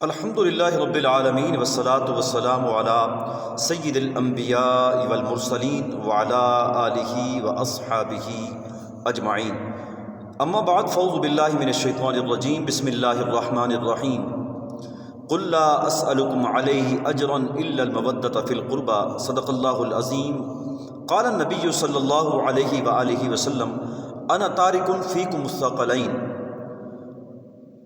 الحمد للہ رب العالمین والصلاة والسلام علی سید الانبیاء والمرسلین وعلی آلہ واصحابہ اجمعین، اما بعد فاعوذ باللہ من الشیطان الرجیم، بسم اللہ الرحمن الرحیم۔ قل لا اسألکم علیہ اجرا الا المودۃ فی القربى، صدق اللہ العظیم۔ قال النبی صلی اللہ علیہ وآلہ وسلم، انا تارک فیکم الثقلین،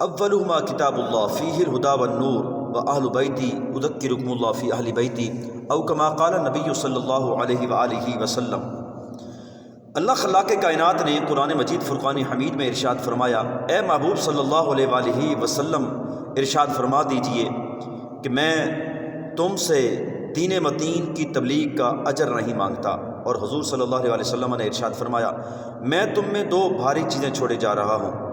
اولہما کتاب اللہ فیہ الہدی والنور واہل بیتی اذکرکم اللہ فی اہل بیتی، او کما قال النبی صلی اللہ علیہ وآلہ وسلم۔ اللہ خلاق کائنات نے قرآن مجید فرقان حمید میں ارشاد فرمایا، اے محبوب صلی اللہ علیہ وآلہ وسلم ارشاد فرما دیجئے کہ میں تم سے دین متین کی تبلیغ کا اجر نہیں مانگتا۔ اور حضور صلی اللہ علیہ وسلم نے ارشاد فرمایا، میں تم میں دو بھاری چیزیں چھوڑے جا رہا ہوں،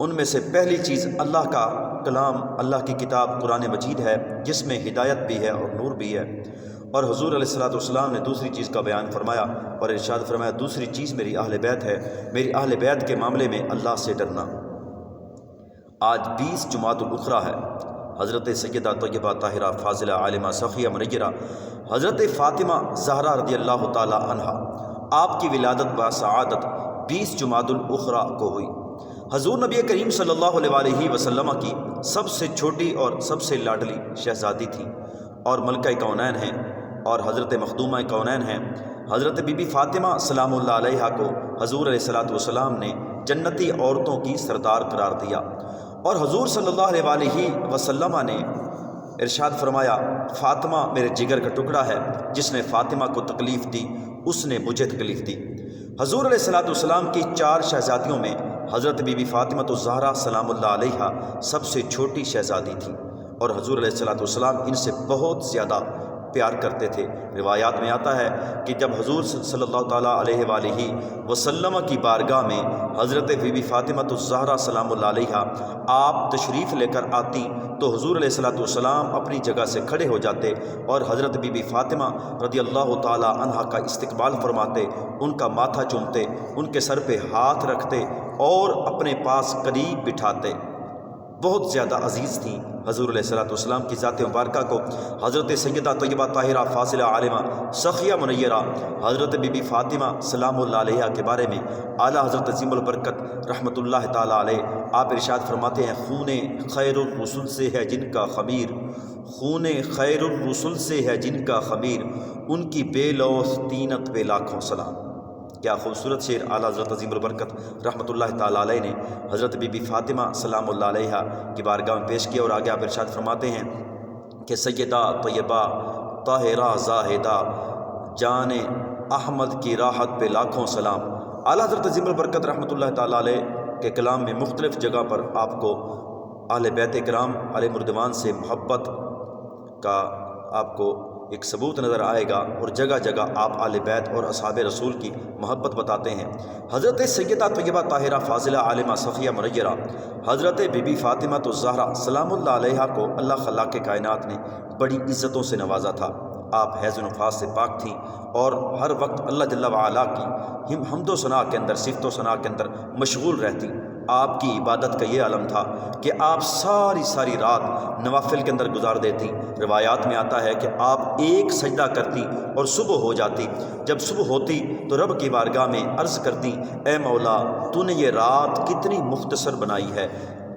ان میں سے پہلی چیز اللہ کا کلام، اللہ کی کتاب قرآن مجید ہے، جس میں ہدایت بھی ہے اور نور بھی ہے۔ اور حضور علیہ الصلوۃ نے دوسری چیز کا بیان فرمایا اور ارشاد فرمایا، دوسری چیز میری اہل بیت ہے، میری اہل بیت کے معاملے میں اللہ سے ڈرنا۔ آج 20 جمادی الاخری ہے۔ حضرت سیدہ طیبہ طاہرہ فاضلہ عالمہ سخیہ منیرہ حضرت فاطمہ زہرا رضی اللہ تعالی عنہا، آپ کی ولادت با سعادت 20 جمادی الاخری کو ہوئی۔ حضور نبی کریم صلی اللہ علیہ وآلہ وسلم کی سب سے چھوٹی اور سب سے لاڈلی شہزادی تھی اور ملکہ کونین ہیں اور حضرت مخدومہ کونین ہیں۔ حضرت بی بی فاطمہ سلام اللہ علیہا کو حضور علیہ السلام نے جنتی عورتوں کی سردار قرار دیا، اور حضور صلی اللہ علیہ وآلہ وسلم نے ارشاد فرمایا، فاطمہ میرے جگر کا ٹکڑا ہے، جس نے فاطمہ کو تکلیف دی اس نے مجھے تکلیف دی۔ حضور علیہ السلام کی 4 شہزادیوں میں حضرت بی بی فاطمہ الزہرا سلام اللہ علیہا سب سے چھوٹی شہزادی تھی، اور حضور علیہ السلام ان سے بہت زیادہ پیار کرتے تھے۔ روایات میں آتا ہے کہ جب حضور صلی اللہ تعالیٰ علیہ وآلہ وسلم کی بارگاہ میں حضرت بی بی فاطمہ الزہرا سلام اللہ علیہا آپ تشریف لے کر آتی تو حضور علیہ السلام اپنی جگہ سے کھڑے ہو جاتے اور حضرت بی بی فاطمہ رضی اللہ تعالیٰ عنہا کا استقبال فرماتے، ان کا ماتھا چومتے، ان کے سر پہ ہاتھ رکھتے اور اپنے پاس قریب بٹھاتے۔ بہت زیادہ عزیز تھیں حضور علیہ السلام کی ذات مبارکہ کو۔ حضرت سیدہ طیبہ طاہرہ فاضلہ عالمہ سخیہ منیرہ حضرت بی بی فاطمہ سلام اللہ علیہا کے بارے میں اعلیٰ حضرت عظیم البرکت رحمۃ اللہ تعالیٰ علیہ آپ ارشاد فرماتے ہیں، خون خیر الرسل سے ہے جن کا خمیر، خون خیر الرسل سے ہے جن کا خمیر، ان کی بے لوث طینت پہ لاکھوں سلام۔ کیا خوبصورت شعر اعلیٰ حضرت عظیم البرکت رحمۃ اللہ تعالیٰ علیہ نے حضرت بی بی فاطمہ سلام اللہ علیہا کی بارگاہ میں پیش کیا۔ اور آگے آپ ارشاد فرماتے ہیں کہ سیدہ طیبہ طاہرہ زاہدہ جان احمد کی راحت پہ لاکھوں سلام۔ اعلیٰ حضرت عظیم البرکت رحمۃ اللہ تعالیٰ علیہ کے کلام میں مختلف جگہ پر آپ کو اہل بیت کرام علیہ مردوان سے محبت کا آپ کو ایک ثبوت نظر آئے گا، اور جگہ جگہ آپ اہل بیت اور اصحاب رسول کی محبت بتاتے ہیں۔ حضرت سیدہ طیبہ طاہرہ فاضلہ عالمہ سخیہ منیرہ حضرت بی بی فاطمہ الزہرا سلام اللہ علیہا کو اللہ خلاق کائنات نے بڑی عزتوں سے نوازا تھا۔ آپ حیض و نفاس سے پاک تھیں اور ہر وقت اللہ جل وعلا کی حمد و ثناء کے اندر، صفت و ثناء کے اندر مشغول رہتی۔ آپ کی عبادت کا یہ عالم تھا کہ آپ ساری رات نوافل کے اندر گزار دیتی۔ روایات میں آتا ہے کہ آپ ایک سجدہ کرتی اور صبح ہو جاتی۔ جب صبح ہوتی تو رب کی بارگاہ میں عرض کرتی، اے مولا تو نے یہ رات کتنی مختصر بنائی ہے،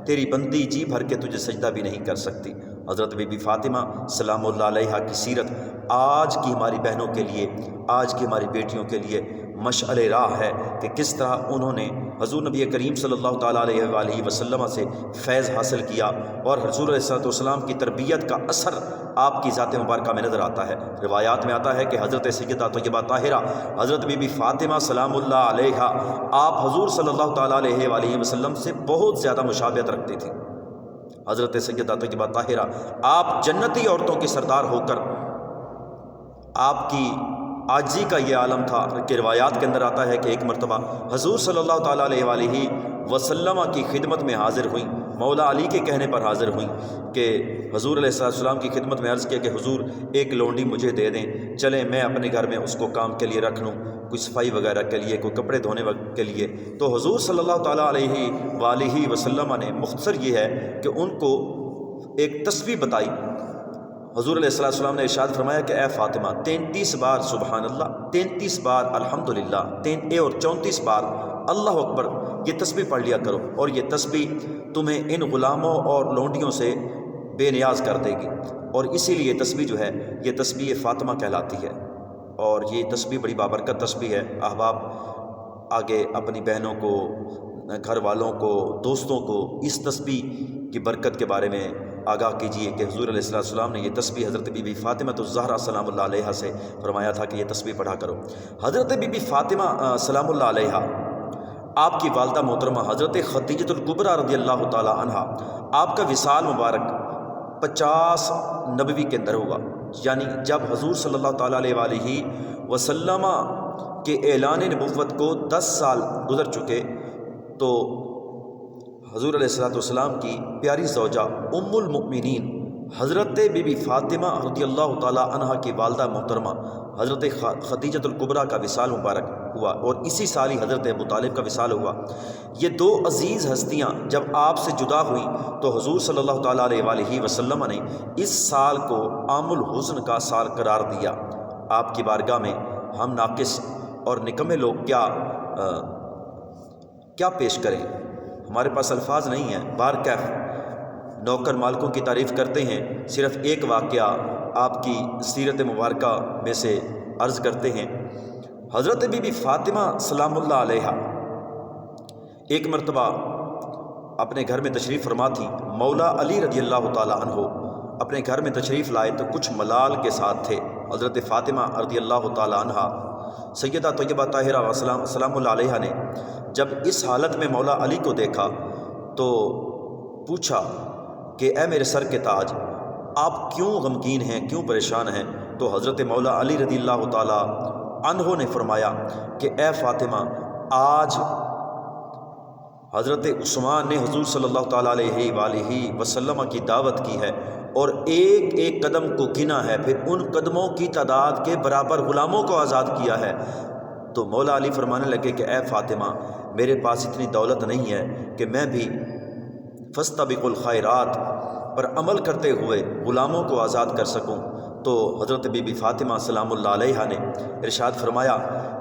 تیری بندی جی بھر کے تجھے سجدہ بھی نہیں کر سکتی۔ حضرت بی بی فاطمہ سلام اللہ علیہا کی سیرت آج کی ہماری بہنوں کے لیے، آج کی ہماری بیٹیوں کے لیے مشعل راہ ہے کہ کس طرح انہوں نے حضور نبی کریم صلی اللہ تعالیٰ علیہ وآلہ وسلم سے فیض حاصل کیا، اور حضور علیہ السلام کی تربیت کا اثر آپ کی ذات مبارکہ میں نظر آتا ہے۔ روایات میں آتا ہے کہ حضرت سیدہ طیبہ طاہرہ حضرت بی بی فاطمہ سلام اللہ علیہا آپ حضور صلی اللہ تعالیٰ علیہ وآلہ وسلم سے بہت زیادہ مشابہت رکھتی تھی۔ حضرت سیدہ طیبہ طاہرہ آپ جنتی عورتوں کی سردار ہو کر، آپ کی عاجزی کا یہ عالم تھا کہ روایات کے اندر آتا ہے کہ ایک مرتبہ حضور صلی اللہ تعالیٰ علیہ وآلہ وسلم کی خدمت میں حاضر ہوئیں، مولا علی کے کہنے پر حاضر ہوئیں کہ حضور علیہ السلام کی خدمت میں عرض کیا کہ حضور ایک لونڈی مجھے دے دیں، چلیں میں اپنے گھر میں اس کو کام کے لیے رکھ لوں، کوئی صفائی وغیرہ کے لیے، کوئی کپڑے دھونے کے لیے۔ تو حضور صلی اللہ تعالیٰ علیہ وآلہ وسلم نے مختصر یہ ہے کہ ان کو ایک تسبیح بتائی۔ حضور علیہ السلام نے ارشاد فرمایا کہ اے فاطمہ 33 بار سبحان اللہ، 33 بار الحمدللہ، اور 34 بار اللہ اکبر یہ تسبیح پڑھ لیا کرو، اور یہ تسبیح تمہیں ان غلاموں اور لونڈیوں سے بے نیاز کر دے گی۔ اور اسی لیے یہ تسبیح جو ہے یہ تسبیح فاطمہ کہلاتی ہے، اور یہ تسبیح بڑی بابرکت تسبیح ہے۔ احباب آگے اپنی بہنوں کو، گھر والوں کو، دوستوں کو اس تسبیح کی برکت کے بارے میں آگاہ کیجیے کہ حضور علیہ السلام نے یہ تسبیح حضرت بی بی فاطمہ الزہرا سلام اللہ علیہا سے فرمایا تھا کہ یہ تسبیح پڑھا کرو۔ حضرت بی بی فاطمہ سلام اللہ علیہا، آپ کی والدہ محترمہ حضرت خدیجۃ الکبریٰ رضی اللہ تعالی عنہا، آپ کا وصال مبارک 50 نبوی کے اندر ہوا، یعنی جب حضور صلی اللہ تعالیٰ علیہ وآلہ وسلم کے اعلان نبوت کو 10 سال گزر چکے، تو حضور علیہ السلام کی پیاری زوجہ ام المؤمنین حضرت بی بی فاطمہ رضی اللہ تعالیٰ عنہا کی والدہ محترمہ حضرت خدیجۃ الکبریٰ کا وصال مبارک ہوا، اور اسی سال ہی حضرت ابو طالب کا وصال ہوا۔ یہ دو عزیز ہستیاں جب آپ سے جدا ہوئیں تو حضور صلی اللہ تعالیٰ علیہ وآلہ وسلم نے اس سال کو عام الحزن کا سال قرار دیا۔ آپ کی بارگاہ میں ہم ناقص اور نکمے لوگ کیا پیش کریں؟ ہمارے پاس الفاظ نہیں ہیں۔ بارکیف نوکر مالکوں کی تعریف کرتے ہیں، صرف ایک واقعہ آپ کی سیرت مبارکہ میں سے عرض کرتے ہیں۔ حضرت بی بی فاطمہ سلام اللہ علیہا ایک مرتبہ اپنے گھر میں تشریف فرما تھی۔ مولا علی رضی اللہ تعالی عنہ اپنے گھر میں تشریف لائے تو کچھ ملال کے ساتھ تھے۔ حضرت فاطمہ رضی اللہ تعالی عنہا سیدہ طیبہ طاہرہ سلام اللہ علیہا نے جب اس حالت میں مولا علی کو دیکھا تو پوچھا کہ اے میرے سر کے تاج، آپ کیوں غمگین ہیں، کیوں پریشان ہیں؟ تو حضرت مولا علی رضی اللہ تعالی عنہ نے فرمایا کہ اے فاطمہ، آج حضرت عثمان نے حضور صلی اللہ تعالیٰ علیہ وآلہ وسلم کی دعوت کی ہے اور ایک ایک قدم کو گنا ہے، پھر ان قدموں کی تعداد کے برابر غلاموں کو آزاد کیا ہے۔ تو مولا علی فرمانے لگے کہ اے فاطمہ، میرے پاس اتنی دولت نہیں ہے کہ میں بھی فاستبقوا الخیرات پر عمل کرتے ہوئے غلاموں کو آزاد کر سکوں۔ تو حضرت بی بی فاطمہ سلام اللہ علیہا نے ارشاد فرمایا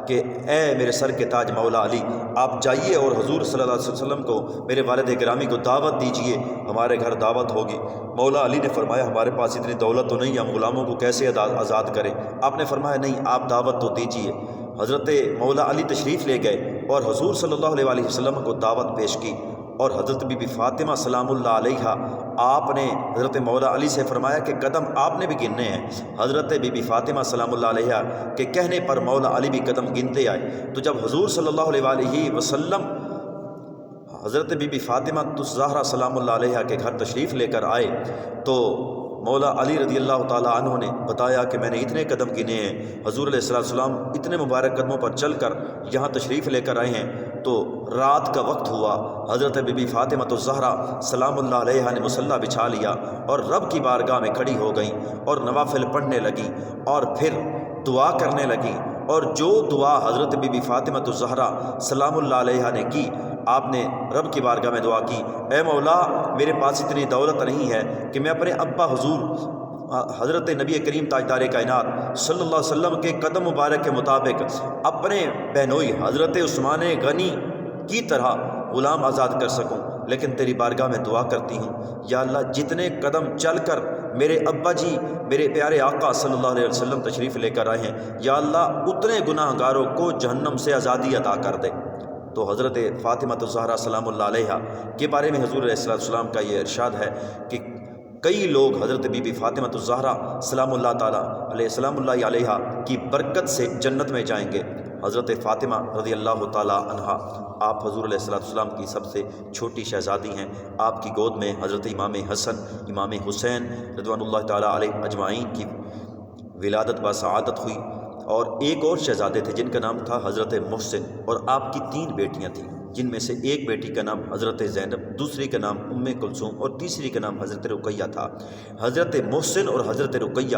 کہ اے میرے سر کے تاج مولا علی، آپ جائیے اور حضور صلی اللہ علیہ وسلم کو، میرے والد گرامی کو دعوت دیجئے، ہمارے گھر دعوت ہوگی۔ مولا علی نے فرمایا ہمارے پاس اتنی دولت تو نہیں، ہم غلاموں کو کیسے آزاد کریں؟ آپ نے فرمایا نہیں، آپ دعوت تو دیجئے۔ حضرت مولا علی تشریف لے گئے اور حضور صلی اللہ علیہ وآلہ وسلم کو دعوت پیش کی، اور حضرت بی بی فاطمہ سلام اللہ علیہا آپ نے حضرت مولا علی سے فرمایا کہ قدم آپ نے بھی گننے ہیں۔ حضرت بی بی فاطمہ سلام اللہ علیہا کے کہنے پر مولا علی بھی قدم گنتے آئے۔ تو جب حضور صلی اللہ علیہ وآلہ وسلم حضرت بی بی فاطمہ الزہرا سلام اللہ علیہا کے گھر تشریف لے کر آئے تو مولا علی رضی اللہ تعالیٰ عنہ نے بتایا کہ میں نے اتنے قدم گنے ہیں۔ حضور علیہ السلام اتنے مبارک قدموں پر چل کر یہاں تشریف لے کر آئے ہیں۔ تو رات کا وقت ہوا، حضرت بی بی فاطمہ الزہرا سلام اللہ علیہا نے مصلی بچھا لیا اور رب کی بارگاہ میں کھڑی ہو گئیں اور نوافل پڑھنے لگیں اور پھر دعا کرنے لگیں، اور جو دعا حضرت بی بی فاطمہ الزہرا سلام اللہ علیہا نے کی، آپ نے رب کی بارگاہ میں دعا کی، اے مولا میرے پاس اتنی دولت نہیں ہے کہ میں اپنے ابا حضور حضرت نبی کریم تاجدار کائنات صلی اللہ علیہ وسلم کے قدم مبارک کے مطابق اپنے بہنوئی حضرت عثمان غنی کی طرح غلام آزاد کر سکوں، لیکن تیری بارگاہ میں دعا کرتی ہوں یا اللہ جتنے قدم چل کر میرے ابا جی میرے پیارے آقا صلی اللہ علیہ وسلم تشریف لے کر آئے ہیں، یا اللہ اتنے گناہ گاروں کو جہنم سے آزادی عطا کر دے۔ تو حضرت فاطمہ الزہرا سلام اللہ علیہا کے بارے میں حضور علیہ السلام کا یہ ارشاد ہے کہ کئی لوگ حضرت بی بی فاطمہ الزہرا سلام اللہ تعالیٰ علیہ السلام اللہ علیہا کی برکت سے جنت میں جائیں گے۔ حضرت فاطمہ رضی اللہ تعالیٰ عنہا آپ حضور علیہ السلام کی سب سے چھوٹی شہزادی ہیں۔ آپ کی گود میں حضرت امام حسن، امام حسین رضوان اللہ تعالیٰ علیہ اجمعین کی ولادت و سعادت ہوئی، اور ایک اور شہزادے تھے جن کا نام تھا حضرت محسن، اور آپ کی 3 بیٹیاں تھیں جن میں سے ایک بیٹی کا نام حضرت زینب، دوسری کا نام ام کلثوم اور تیسری کا نام حضرت رقیہ تھا۔ حضرت محسن اور حضرت رقیہ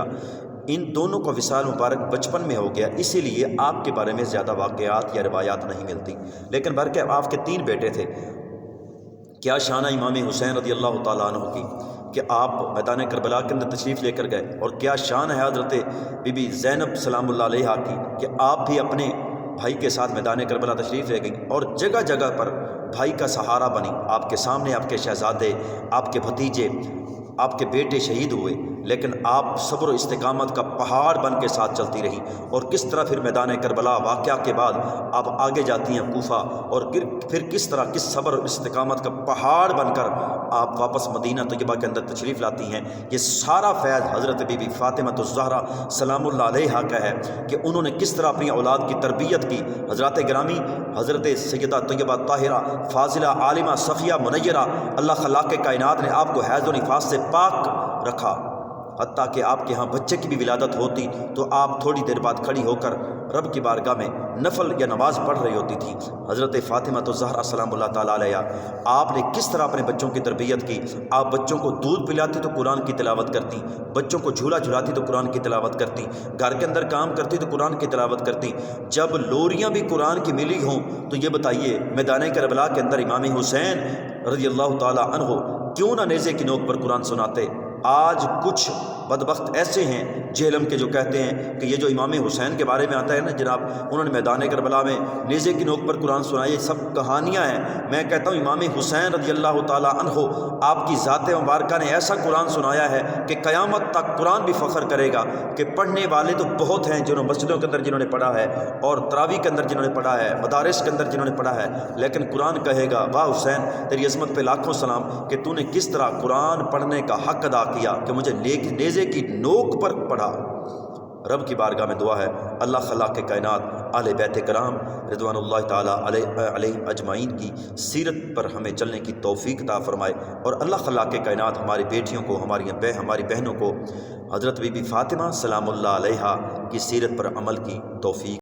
ان دونوں کا وصال مبارک بچپن میں ہو گیا، اسی لیے آپ کے بارے میں زیادہ واقعات یا روایات نہیں ملتی، لیکن بلکہ آپ کے 3 بیٹے تھے۔ کیا شان ہے امام حسین رضی اللہ تعالیٰ عنہ کی کہ آپ میدان کربلا کے اندر تشریف لے کر گئے، اور کیا شان ہے حضرت بی بی زینب سلام اللہ علیہا کی کہ آپ بھی اپنے بھائی کے ساتھ میدان کربلا تشریف لے گئیں اور جگہ جگہ پر بھائی کا سہارا بنی۔ آپ کے سامنے آپ کے شہزادے، آپ کے بھتیجے، آپ کے بیٹے شہید ہوئے، لیکن آپ صبر و استقامت کا پہاڑ بن کے ساتھ چلتی رہی، اور کس طرح پھر میدان کربلا واقعہ کے بعد آپ آگے جاتی ہیں کوفہ، اور پھر کس طرح کس صبر و استقامت کا پہاڑ بن کر آپ واپس مدینہ طیبہ کے اندر تشریف لاتی ہیں۔ یہ سارا فیض حضرت بی بی فاطمہ الزہرا سلام اللہ علیہا کا ہے کہ انہوں نے کس طرح اپنی اولاد کی تربیت کی۔ حضرات گرامی، حضرت سیدہ طیبہ طاہرہ فاضلہ عالمہ صفیہ منیرہ، اللہ خلاق کائنات نے آپ کو حیض و نفاس سے پاک رکھا، حتیٰ کہ آپ کے ہاں بچے کی بھی ولادت ہوتی تو آپ تھوڑی دیر بعد کھڑی ہو کر رب کی بارگاہ میں نفل یا نماز پڑھ رہی ہوتی تھی۔ حضرت فاطمہ الزہرا سلام اللہ تعالیٰ علیہا، آپ نے کس طرح اپنے بچوں کی تربیت کی۔ آپ بچوں کو دودھ پلاتی تو قرآن کی تلاوت کرتی، بچوں کو جھولا جھلاتی تو قرآن کی تلاوت کرتی، گھر کے اندر کام کرتی تو قرآن کی تلاوت کرتی۔ جب لوریاں بھی قرآن کی ملی ہوں تو یہ بتائیے میدان کربلا کے اندر امام حسین رضی اللہ تعالیٰ عنہ کیوں نہ نیزے کی نوک پر قرآن سناتے۔ آج کچھ بدبخت ایسے ہیں جہلم کے جو کہتے ہیں کہ یہ جو امام حسین کے بارے میں آتا ہے نا جناب، انہوں نے میدان کربلا میں نیزے کی نوک پر قرآن سنا، یہ سب کہانیاں ہیں۔ میں کہتا ہوں امام حسین رضی اللہ تعالیٰ عنہ آپ کی ذات مبارکہ نے ایسا قرآن سنایا ہے کہ قیامت تک قرآن بھی فخر کرے گا کہ پڑھنے والے تو بہت ہیں جنہوں مسجدوں کے اندر جنہوں نے پڑھا ہے، اور تراویح کے اندر جنہوں نے پڑھا ہے، مدارس کے اندر جنہوں نے پڑھا ہے، لیکن قرآن کہے گا واہ حسین تیری عظمت پہ لاکھوں سلام کہ تو نے کس طرح قرآن پڑھنے کا حق ادا کیا کہ مجھے نیزے کی نوک پر پڑھا۔ رب کی بارگاہ میں دعا ہے اللہ خلاق کائنات اہل بیت کرام رضوان اللہ تعالیٰ علیہ اجمعین کی سیرت پر ہمیں چلنے کی توفیق عطا فرمائے، اور اللہ خلاق کائنات ہماری بیٹیوں کو، ہماری بہنوں کو حضرت بی بی فاطمہ سلام اللہ علیہا کی سیرت پر عمل کی توفیق